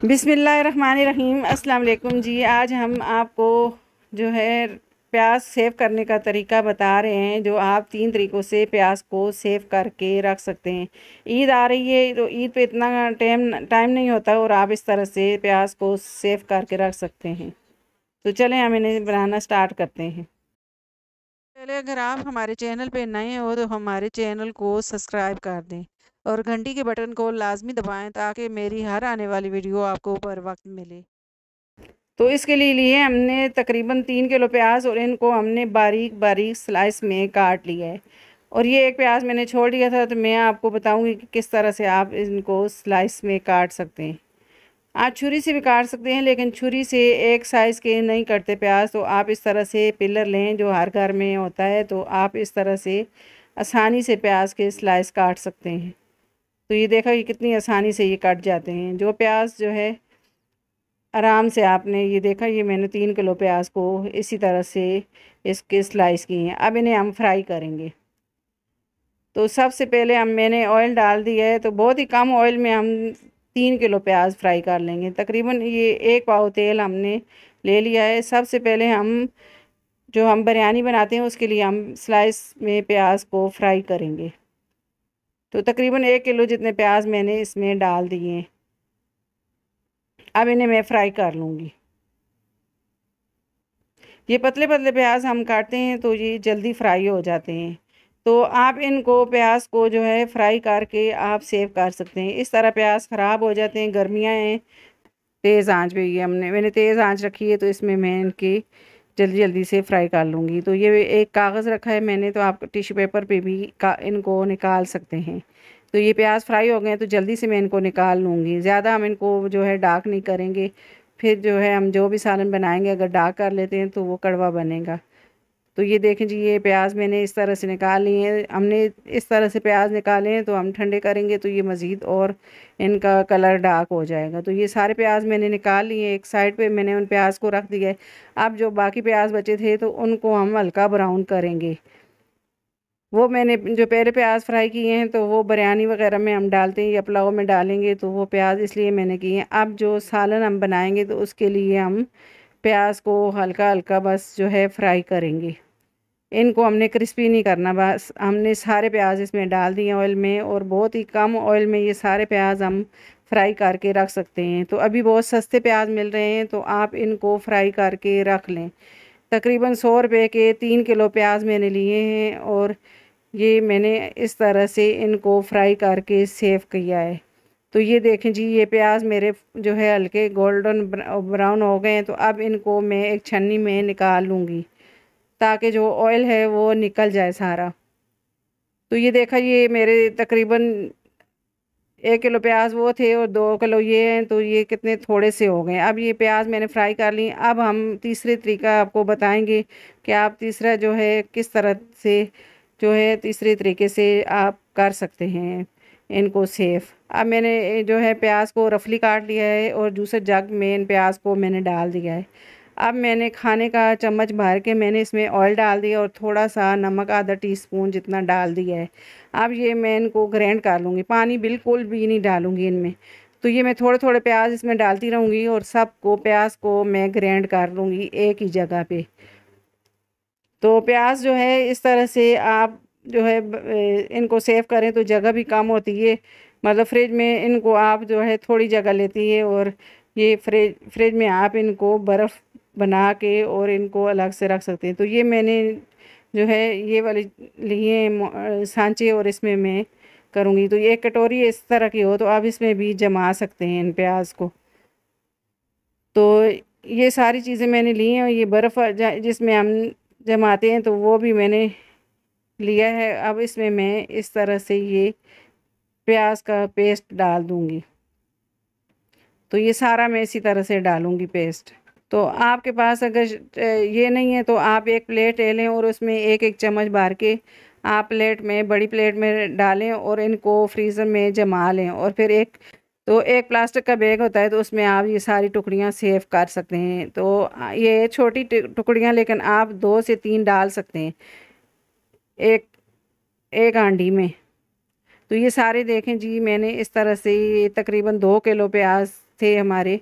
बिस्मिल्लाहिर्रहमानिर्रहीम। अस्सलाम वालेकुम जी। आज हम आपको जो है प्याज सेव करने का तरीका बता रहे हैं, जो आप 3 तरीक़ों से प्याज को सेव करके रख सकते हैं। ईद आ रही है तो ईद पे इतना टाइम नहीं होता और आप इस तरह से प्याज को सेव करके रख सकते हैं। तो चलें हम इन्हें बनाना स्टार्ट करते हैं। पहले अगर आप हमारे चैनल पे नए हो तो हमारे चैनल को सब्सक्राइब कर दें और घंटी के बटन को लाजमी दबाएं ताकि मेरी हर आने वाली वीडियो आपको बर वक्त मिले। तो इसके लिए हमने तकरीबन 3 किलो प्याज और इनको हमने बारीक बारीक स्लाइस में काट लिया है। और ये एक प्याज मैंने छोड़ दिया था, तो मैं आपको बताऊंगी कि किस तरह से आप इनको स्लाइस में काट सकते हैं। आप छुरी से भी काट सकते हैं, लेकिन छुरी से एक साइज़ के नहीं कटते प्याज। तो आप इस तरह से पिलर लें जो हर घर में होता है, तो आप इस तरह से आसानी से प्याज के स्लाइस काट सकते हैं। तो ये देखा ये कितनी आसानी से ये कट जाते हैं। जो प्याज जो है आराम से आपने ये देखा, ये मैंने 3 किलो प्याज को इसी तरह से इसके स्लाइस किए हैं। अब इन्हें हम फ्राई करेंगे। तो सबसे पहले मैंने ऑयल डाल दिया है, तो बहुत ही कम ऑयल में हम 3 किलो प्याज फ्राई कर लेंगे। तकरीबन ये 1 पाव तेल हमने ले लिया है। सबसे पहले हम बिरयानी बनाते हैं उसके लिए हम स्लाइस में प्याज को फ्राई करेंगे। तो तकरीबन 1 किलो जितने प्याज मैंने इसमें डाल दिए हैं। अब इन्हें मैं फ्राई कर लूँगी। ये पतले पतले प्याज हम काटते हैं तो ये जल्दी फ्राई हो जाते हैं। तो आप इनको प्याज को जो है फ्राई करके आप सेव कर सकते हैं। इस तरह प्याज ख़राब हो जाते हैं, गर्मियाँ हैं। तेज़ आंच पे ये मैंने तेज़ आंच रखी है, तो इसमें मैं इनकी जल्दी जल्दी से फ्राई कर लूँगी। तो ये एक कागज़ रखा है मैंने, तो आप टिश्यू पेपर पे भी इनको निकाल सकते हैं। तो ये प्याज फ्राई हो गए तो जल्दी से मैं इनको निकाल लूँगी। ज़्यादा हम इनको जो है डार्क नहीं करेंगे, फिर जो है हम जो भी सालन बनाएंगे अगर डार्क कर लेते हैं तो वो कड़वा बनेगा। तो ये देखें जी, ये प्याज मैंने इस तरह से निकाल लिए हैं। हमने इस तरह से प्याज निकाले हैं, तो हम ठंडे करेंगे तो ये मज़ीद और इनका कलर डार्क हो जाएगा। तो ये सारे प्याज मैंने निकाल लिए, एक साइड पे मैंने उन प्याज को रख दिया है। अब जो बाकी प्याज बचे थे तो उनको हम हल्का ब्राउन करेंगे। वो मैंने जो पहले प्याज फ्राई किए हैं तो वो बिरयानी वगैरह में हम डालते हैं या पुलाव में डालेंगे, तो वो प्याज इसलिए मैंने किए हैं। अब जो सालन हम बनाएंगे तो उसके लिए हम प्याज को हल्का हल्का बस जो है फ्राई करेंगे। इनको हमने क्रिस्पी नहीं करना, बस हमने सारे प्याज इसमें डाल दिए ऑयल में, और बहुत ही कम ऑयल में ये सारे प्याज हम फ्राई करके रख सकते हैं। तो अभी बहुत सस्ते प्याज मिल रहे हैं, तो आप इनको फ्राई करके रख लें। तकरीबन 100 रुपये के 3 किलो प्याज मैंने लिए हैं, और ये मैंने इस तरह से इनको फ्राई करके सेव किया है। तो ये देखें जी, ये प्याज मेरे जो है हल्के गोल्डन ब्राउन हो गए हैं। तो अब इनको मैं एक छन्नी में निकाल लूँगी ताकि जो ऑयल है वो निकल जाए सारा। तो ये देखा, ये मेरे तकरीबन 1 किलो प्याज वो थे और 2 किलो ये हैं, तो ये कितने थोड़े से हो गए। अब ये प्याज मैंने फ्राई कर ली। अब हम तीसरे तरीका आपको बताएंगे कि आप तीसरा जो है किस तरह से जो है तीसरे तरीके से आप कर सकते हैं इनको सेव। अब मैंने जो है प्याज को रफली काट लिया है और दूसरे जग में इन प्याज को मैंने डाल दिया है। अब मैंने खाने का चम्मच भर के मैंने इसमें ऑयल डाल दिया और थोड़ा सा नमक आधा टीस्पून जितना डाल दिया है। अब ये मैं इनको ग्राइंड कर लूँगी, पानी बिल्कुल भी नहीं डालूँगी इनमें। तो ये मैं थोड़े थोड़े प्याज इसमें डालती रहूँगी और सबको प्याज को मैं ग्राइंड कर लूँगी एक ही जगह पे। तो प्याज जो है इस तरह से आप जो है इनको सेव करें तो जगह भी कम होती है। मतलब फ्रिज में इनको आप जो है थोड़ी जगह लेती है, और ये फ्रिज में आप इनको बर्फ़ बना के और इनको अलग से रख सकते हैं। तो ये मैंने जो है ये वाली लिए सांचे, और इसमें मैं करूँगी। तो ये कटोरी इस तरह की हो तो आप इसमें भी जमा सकते हैं इन प्याज को। तो ये सारी चीज़ें मैंने ली हैं, और ये बर्फ़ जिसमें हम जमाते हैं तो वो भी मैंने लिया है। अब इसमें मैं इस तरह से ये प्याज का पेस्ट डाल दूँगी। तो ये सारा मैं इसी तरह से डालूँगी पेस्ट। तो आपके पास अगर ये नहीं है तो आप एक प्लेट ले लें और उसमें एक एक चम्मच भर के आप प्लेट में, बड़ी प्लेट में डालें और इनको फ्रीज़र में जमा लें। और फिर एक प्लास्टिक का बैग होता है तो उसमें आप ये सारी टुकड़ियाँ सेव कर सकते हैं। तो ये छोटी टुकड़ियाँ, लेकिन आप 2 से 3 डाल सकते हैं एक एक हांडी में। तो ये सारे देखें जी, मैंने इस तरह से तकरीबन 2 किलो प्याज थे हमारे,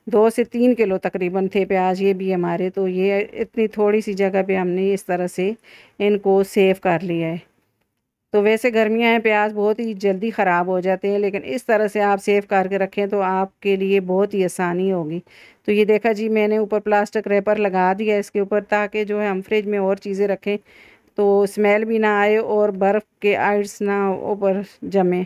2 से 3 किलो तकरीबन थे प्याज ये भी हमारे। तो ये इतनी थोड़ी सी जगह पे हमने इस तरह से इनको सेव कर लिया है। तो वैसे गर्मियाँ हैं, प्याज बहुत ही जल्दी ख़राब हो जाते हैं, लेकिन इस तरह से आप सेव करके रखें तो आपके लिए बहुत ही आसानी होगी। तो ये देखा जी, मैंने ऊपर प्लास्टिक रैपर लगा दिया इसके ऊपर, ताकि जो है हम फ्रिज में और चीज़ें रखें तो स्मेल भी ना आए और बर्फ़ के आइस ना ऊपर जमे,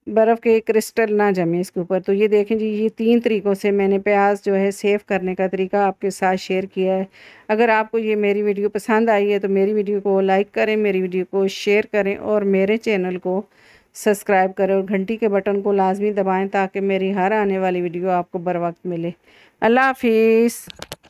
बर्फ़ के क्रिस्टल ना जमे इसके ऊपर। तो ये देखें जी, ये 3 तरीक़ों से मैंने प्याज जो है सेव करने का तरीका आपके साथ शेयर किया है। अगर आपको ये मेरी वीडियो पसंद आई है तो मेरी वीडियो को लाइक करें, मेरी वीडियो को शेयर करें और मेरे चैनल को सब्सक्राइब करें और घंटी के बटन को लाज़मी दबाएँ ताकि मेरी हर आने वाली वीडियो आपको बर वक्त मिले। अल्लाह हाफ़िज़।